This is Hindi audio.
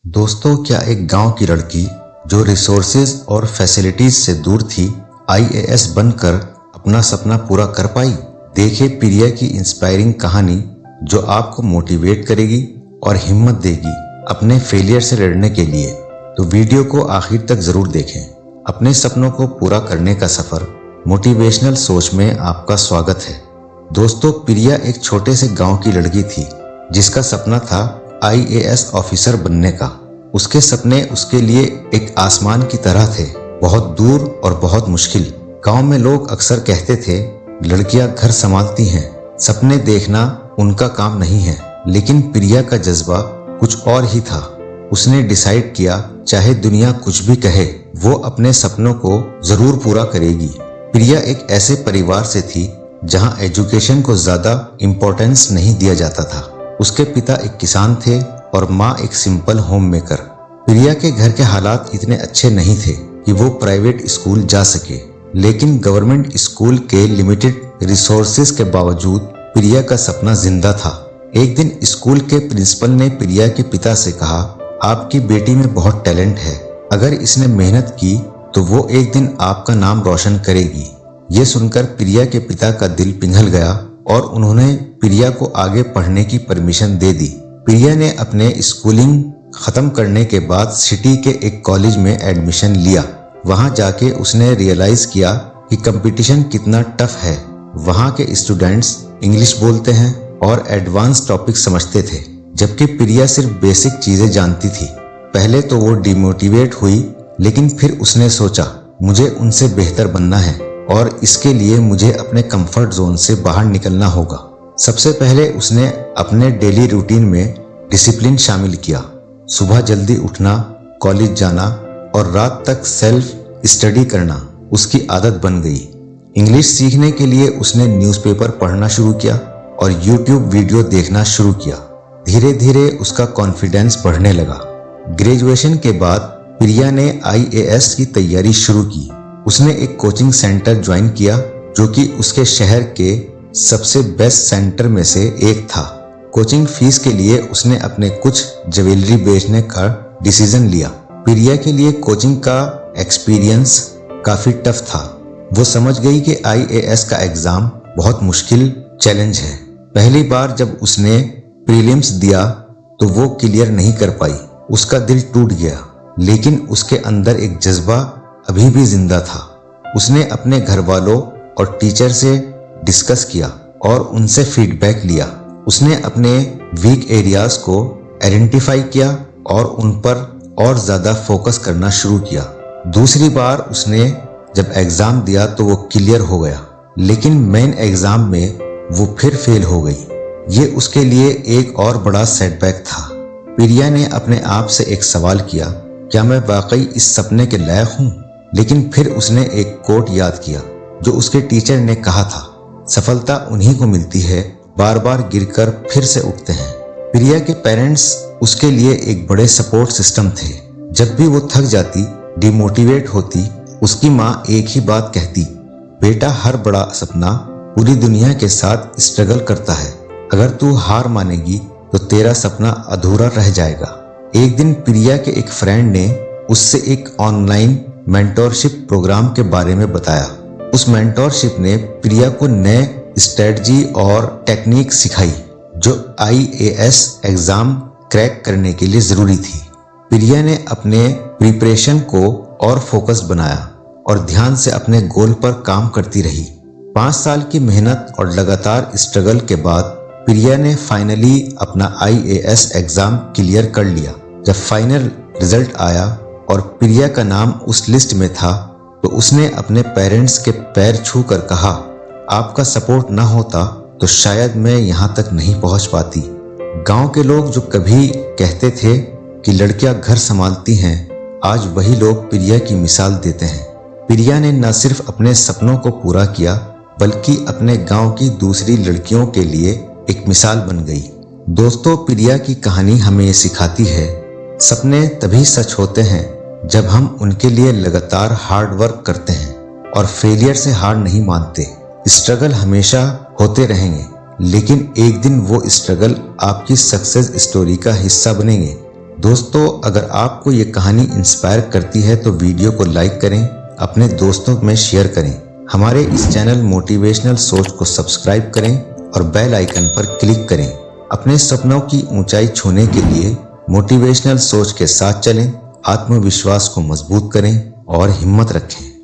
दोस्तों, क्या एक गांव की लड़की जो रिसोर्सेज और फैसिलिटीज से दूर थी, आईएएस बनकर अपना सपना पूरा कर पाई? देखिए प्रिया की इंस्पायरिंग कहानी जो आपको मोटिवेट करेगी और हिम्मत देगी अपने फेलियर से लड़ने के लिए। तो वीडियो को आखिर तक जरूर देखें। अपने सपनों को पूरा करने का सफर मोटिवेशनल सोच में आपका स्वागत है। दोस्तों, प्रिया एक छोटे से गांव की लड़की थी जिसका सपना था आईएएस ऑफिसर बनने का। उसके सपने उसके लिए एक आसमान की तरह थे, बहुत दूर और बहुत मुश्किल। गांव में लोग अक्सर कहते थे, लड़कियां घर संभालती हैं, सपने देखना उनका काम नहीं है। लेकिन प्रिया का जज्बा कुछ और ही था। उसने डिसाइड किया, चाहे दुनिया कुछ भी कहे, वो अपने सपनों को जरूर पूरा करेगी। प्रिया एक ऐसे परिवार से थी जहां एजुकेशन को ज्यादा इम्पोर्टेंस नहीं दिया जाता था। उसके पिता एक किसान थे और माँ एक सिंपल होम मेकर। प्रिया के घर के हालात इतने अच्छे नहीं थे कि वो प्राइवेट स्कूल जा सके, लेकिन गवर्नमेंट स्कूल के लिमिटेड रिसोर्सेज के बावजूद प्रिया का सपना जिंदा था। एक दिन स्कूल के प्रिंसिपल ने प्रिया के पिता से कहा, आपकी बेटी में बहुत टैलेंट है, अगर इसने मेहनत की तो वो एक दिन आपका नाम रोशन करेगी। ये सुनकर प्रिया के पिता का दिल पिघल गया और उन्होंने प्रिया को आगे पढ़ने की परमिशन दे दी। प्रिया ने अपने स्कूलिंग खत्म करने के बाद सिटी के एक कॉलेज में एडमिशन लिया। वहां जाके उसने रियलाइज किया कि कंपटीशन कितना टफ है। वहां के स्टूडेंट्स इंग्लिश बोलते हैं और एडवांस टॉपिक समझते थे, जबकि प्रिया सिर्फ बेसिक चीजें जानती थी। पहले तो वो डिमोटिवेट हुई, लेकिन फिर उसने सोचा, मुझे उनसे बेहतर बनना है और इसके लिए मुझे अपने कंफर्ट जोन से बाहर निकलना होगा। सबसे पहले उसने अपने डेली रूटीन में डिसिप्लिन शामिल किया। सुबह जल्दी उठना, कॉलेज जाना और रात तक सेल्फ स्टडी करना उसकी आदत बन गई। इंग्लिश सीखने के लिए उसने न्यूज़पेपर पढ़ना शुरू किया और यूट्यूब वीडियो देखना शुरू किया। धीरे धीरे उसका कॉन्फिडेंस बढ़ने लगा। ग्रेजुएशन के बाद प्रिया ने आईएएस की तैयारी शुरू की। उसने एक कोचिंग सेंटर ज्वाइन किया जो कि उसके शहर के सबसे बेस्ट सेंटर में से एक था। कोचिंग फीस के लिए उसने अपने कुछ ज्वेलरी बेचने का डिसीजन लिया। प्रिया के लिए कोचिंग का एक्सपीरियंस काफी टफ था। वो समझ गई कि आईएएस का एग्जाम बहुत मुश्किल चैलेंज है। पहली बार जब उसने प्रीलिम्स दिया तो वो क्लियर नहीं कर पाई। उसका दिल टूट गया, लेकिन उसके अंदर एक जज्बा अभी भी जिंदा था। उसने अपने घर वालों और टीचर से डिस्कस किया और उनसे फीडबैक लिया। उसने अपने वीक एरियाज को आइडेंटिफाई किया और उन पर और ज्यादा फोकस करना शुरू किया। दूसरी बार उसने जब एग्जाम दिया तो वो क्लियर हो गया, लेकिन मेन एग्जाम में वो फिर फेल हो गई। ये उसके लिए एक और बड़ा सेटबैक था। प्रिया ने अपने आप से एक सवाल किया, क्या मैं वाकई इस सपने के लायक हूँ? लेकिन फिर उसने एक कोट याद किया जो उसके टीचर ने कहा था, सफलता उन्हीं को मिलती है बार बार गिरकर फिर से उठते हैं। प्रिया के पेरेंट्स उसके लिए एक बड़े सपोर्ट सिस्टम थे। जब भी वो थक जाती, डिमोटिवेट होती, उसकी माँ एक ही बात कहती, बेटा हर बड़ा सपना पूरी दुनिया के साथ स्ट्रगल करता है, अगर तू हार मानेगी तो तेरा सपना अधूरा रह जाएगा। एक दिन प्रिया के एक फ्रेंड ने उससे एक ऑनलाइन मेंटोरशिप प्रोग्राम के बारे में बताया। उस मेंटोरशिप ने प्रिया को नए स्ट्रेटजी और टेक्निक सिखाई जो आईएएस एग्जाम क्रैक करने के लिए जरूरी थी। प्रिया ने अपने प्रिपरेशन को और फोकस बनाया और ध्यान से अपने गोल पर काम करती रही। 5 साल की मेहनत और लगातार स्ट्रगल के बाद प्रिया ने फाइनली अपना आईएएस एग्जाम क्लियर कर लिया। जब फाइनल रिजल्ट आया और प्रिया का नाम उस लिस्ट में था तो उसने अपने पेरेंट्स के पैर छू कर कहा, आपका सपोर्ट ना होता तो शायद मैं यहाँ तक नहीं पहुँच पाती। गांव के लोग जो कभी कहते थे कि लड़कियां घर संभालती हैं, आज वही लोग प्रिया की मिसाल देते हैं। प्रिया ने न सिर्फ अपने सपनों को पूरा किया, बल्कि अपने गांव की दूसरी लड़कियों के लिए एक मिसाल बन गई। दोस्तों, प्रिया की कहानी हमें ये सिखाती है, सपने तभी सच होते हैं जब हम उनके लिए लगातार हार्ड वर्क करते हैं और फेलियर से हार नहीं मानते। स्ट्रगल हमेशा होते रहेंगे, लेकिन एक दिन वो स्ट्रगल आपकी सक्सेस स्टोरी का हिस्सा बनेंगे। दोस्तों, अगर आपको ये कहानी इंस्पायर करती है तो वीडियो को लाइक करें, अपने दोस्तों में शेयर करें। हमारे इस चैनल मोटिवेशनल सोच को सब्सक्राइब करें और बेल आइकन पर क्लिक करें। अपने सपनों की ऊंचाई छूने के लिए मोटिवेशनल सोच के साथ चलें, आत्मविश्वास को मजबूत करें और हिम्मत रखें।